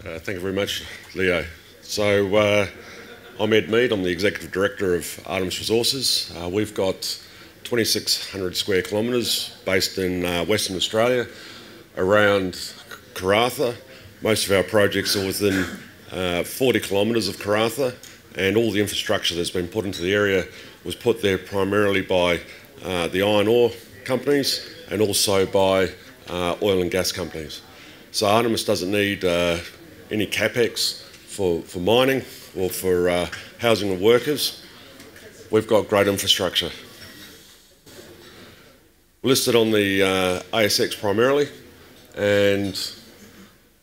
Thank you very much, Leo. I'm Ed Mead. I'm the Executive Director of Artemis Resources. We've got 2,600 square kilometres based in Western Australia, around Karratha. Most of our projects are within 40 kilometres of Karratha, and all the infrastructure that's been put into the area was put there primarily by the iron ore companies and also by oil and gas companies. So Artemis doesn't need any capex for mining or for housing of workers. We've got great infrastructure. We're listed on the ASX primarily, and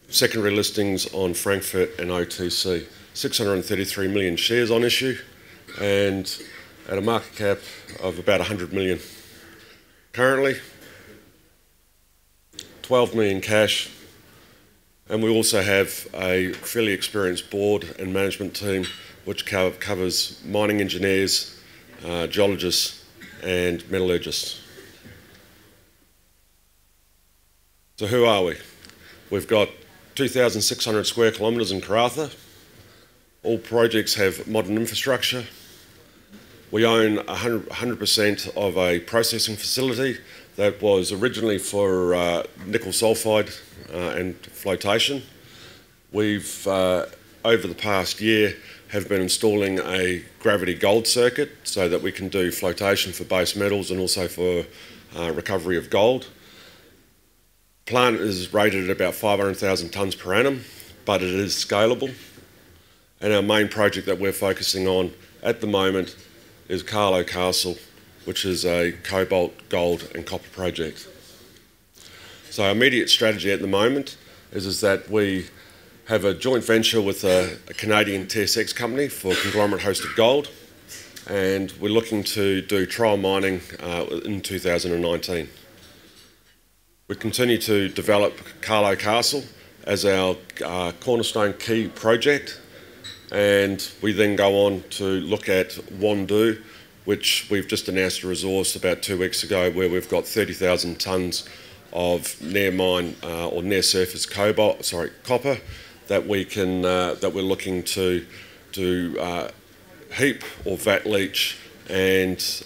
secondary listings on Frankfurt and OTC. 633 million shares on issue, and at a market cap of about 100 million. Currently, 12 million cash. And we also have a fairly experienced board and management team which covers mining engineers, geologists and metallurgists. So who are we? We've got 2,600 square kilometres in Karratha. All projects have modern infrastructure. We own 100% of a processing facility that was originally for nickel sulphide and flotation. We've, over the past year, have been installing a gravity gold circuit so that we can do flotation for base metals and also for recovery of gold. Plant is rated at about 500,000 tonnes per annum, but it is scalable. And our main project that we're focusing on at the moment is Carlo Castle, which is a cobalt, gold and copper project. So our immediate strategy at the moment is that we have a joint venture with a Canadian TSX company for conglomerate hosted gold, and we're looking to do trial mining in 2019. We continue to develop Carlo Castle as our cornerstone key project, and we then go on to look at Wandoo, which we've just announced a resource about 2 weeks ago, where we've got 30,000 tonnes of near mine or near surface copper that we can that we're looking to heap or vat leach and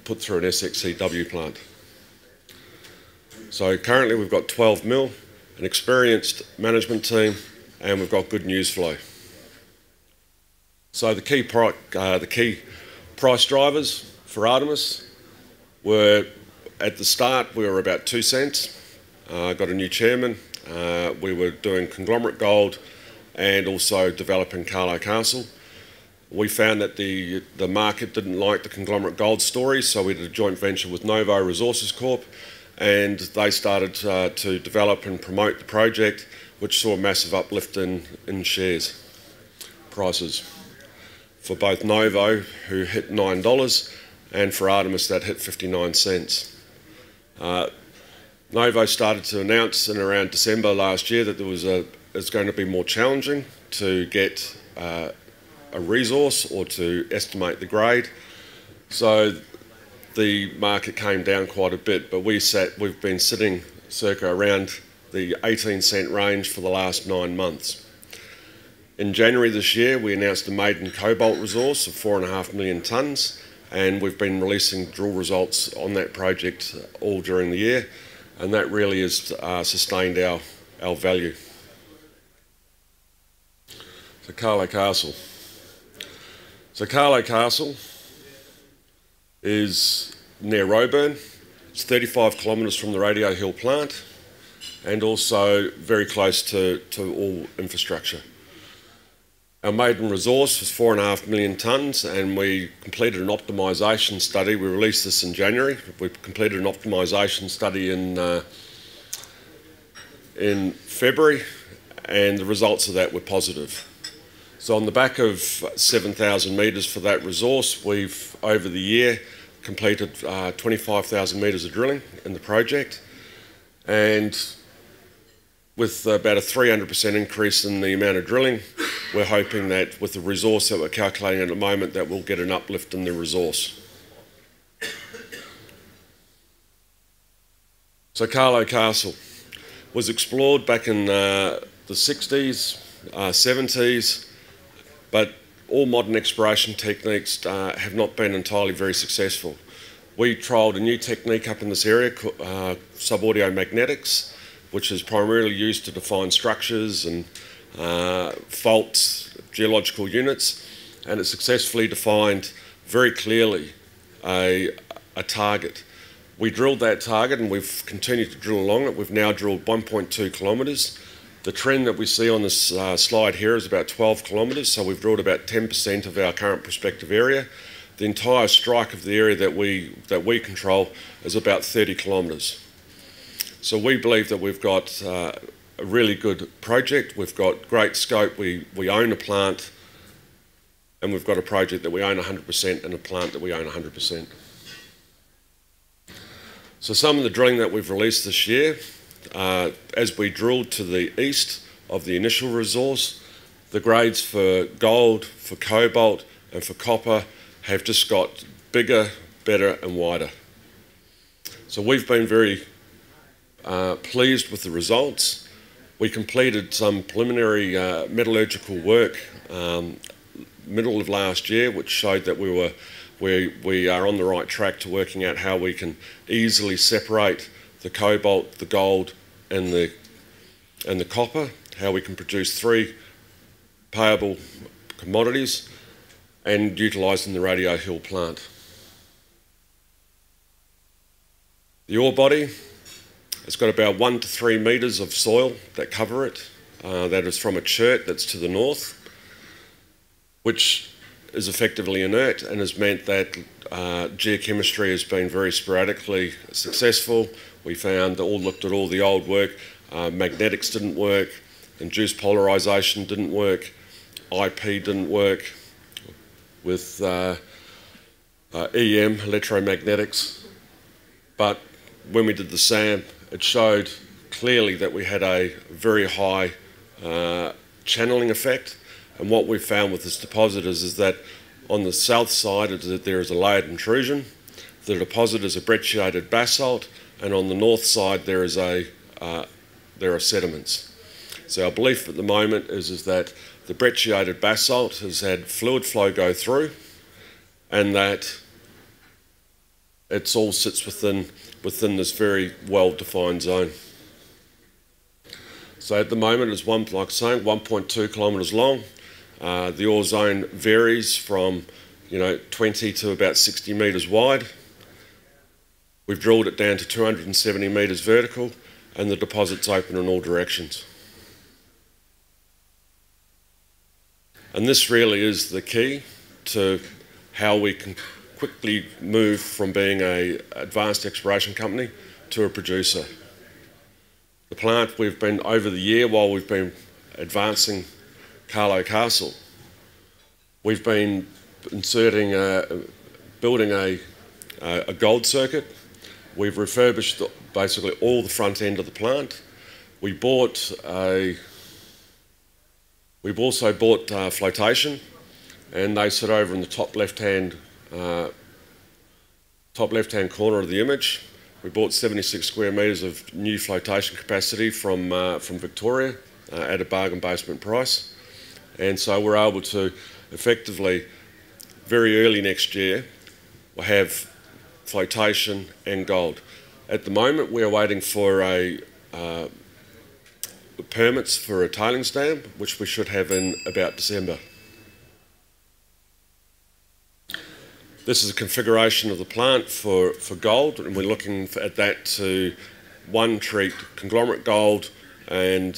put through an SXCW plant. So currently we've got 12 mil, an experienced management team, and we've got good news flow. So the key price drivers for Artemis were, at the start, we were about 2 cents. Got a new chairman. We were doing conglomerate gold and also developing Carlo Castle. We found that the market didn't like the conglomerate gold story, so we did a joint venture with Novo Resources Corp, and they started to develop and promote the project, which saw a massive uplift in shares prices. For both Novo, who hit $9, and for Artemis, that hit 59 cents. Novo started to announce in around December last year that it's going to be more challenging to get a resource or to estimate the grade. So the market came down quite a bit, but we've been sitting circa around the 18 cent range for the last 9 months. In January this year, we announced a maiden cobalt resource of 4.5 million tonnes, and we've been releasing drill results on that project all during the year, and that really has sustained our value. So Carlo Castle. So Carlo Castle is near Roebourne. It's 35 kilometres from the Radio Hill plant, and also very close to all infrastructure. Our maiden resource was 4.5 million tonnes, and we completed an optimisation study. We released this in January. We completed an optimisation study in February, and the results of that were positive. So on the back of 7,000 metres for that resource, we've, over the year, completed 25,000 metres of drilling in the project, and with about a 300% increase in the amount of drilling, we're hoping that with the resource that we're calculating at the moment, that we'll get an uplift in the resource. So Carlo Castle was explored back in the 60s, 70s, but all modern exploration techniques have not been entirely very successful. We trialled a new technique up in this area called sub-audio magnetics, which is primarily used to define structures and faults, geological units, and it successfully defined very clearly a target. We drilled that target and we've continued to drill along it. We've now drilled 1.2 kilometres. The trend that we see on this slide here is about 12 kilometres, so we've drilled about 10% of our current prospective area. The entire strike of the area that we control is about 30 kilometres. So we believe that we've got a really good project. We've got great scope. We own a plant, and we've got a project that we own 100% and a plant that we own 100%. So some of the drilling that we've released this year, as we drilled to the east of the initial resource, the grades for gold, for cobalt and for copper have just got bigger, better and wider. So we've been very pleased with the results. We completed some preliminary metallurgical work middle of last year, which showed that we are on the right track to working out how we can easily separate the cobalt, the gold and the copper, how we can produce 3 payable commodities and utilising the Radio Hill plant. The ore body has got about 1 to 3 metres of soil that cover it. That is from a chert that's to the north, which is effectively inert and has meant that geochemistry has been very sporadically successful. We found looked at all the old work. Magnetics didn't work, induced polarisation didn't work, IP didn't work with EM, electromagnetics. But when we did the SAM, it showed clearly that we had a very high channeling effect. And what we've found with this deposit is that on the south side there is a layered intrusion. The deposit is a brecciated basalt, and on the north side there are sediments. So our belief at the moment is that the brecciated basalt has had fluid flow go through, and that it all sits within this very well-defined zone. So at the moment it's like I was saying, 1.2 kilometres long. The ore zone varies from 20 to about 60 metres wide. We've drilled it down to 270 metres vertical, and the deposit's open in all directions. And this really is the key to how we can quickly move from being an advanced exploration company to a producer. The plant, we've been over the year while we've been advancing Carlo Castle, we've been inserting, building a gold circuit. We've refurbished basically all the front end of the plant. We've also bought flotation, and they sit over in the top left-hand corner of the image. We bought 76 square metres of new flotation capacity from Victoria at a bargain basement price. And so we're able to effectively, very early next year, we'll have flotation and gold. At the moment we're waiting for permits for a tailings dam, which we should have in about December. This is a configuration of the plant for gold, and we're looking at that to treat conglomerate gold, and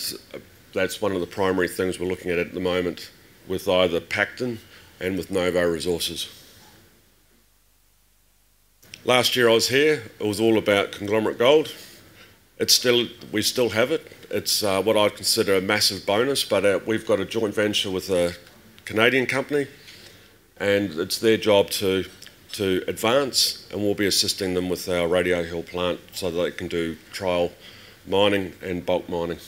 that's one of the primary things we're looking at the moment with either Pacton and with Novo Resources. Last year I was here, it was all about conglomerate gold. We still have it. It's what I'd consider a massive bonus, but we've got a joint venture with a Canadian company, and it's their job to advance, and we'll be assisting them with our Radio Hill plant so that they can do trial mining and bulk mining.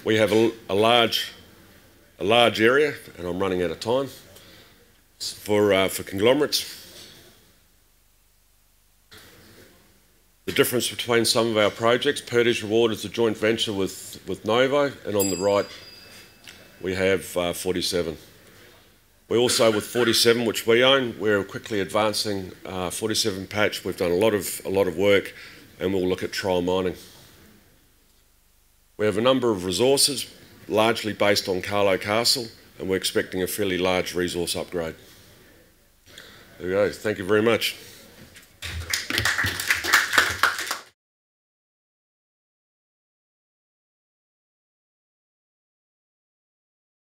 We have a large area, and I'm running out of time, for conglomerates. The difference between some of our projects, Purdy's Reward is a joint venture with Novo, and on the right we have 47. We also, with 47, which we own, we're quickly advancing 47 patch. We've done a lot of work, and we'll look at trial mining. We have a number of resources, largely based on Carlo Castle, and we're expecting a fairly large resource upgrade. There we go. Thank you very much.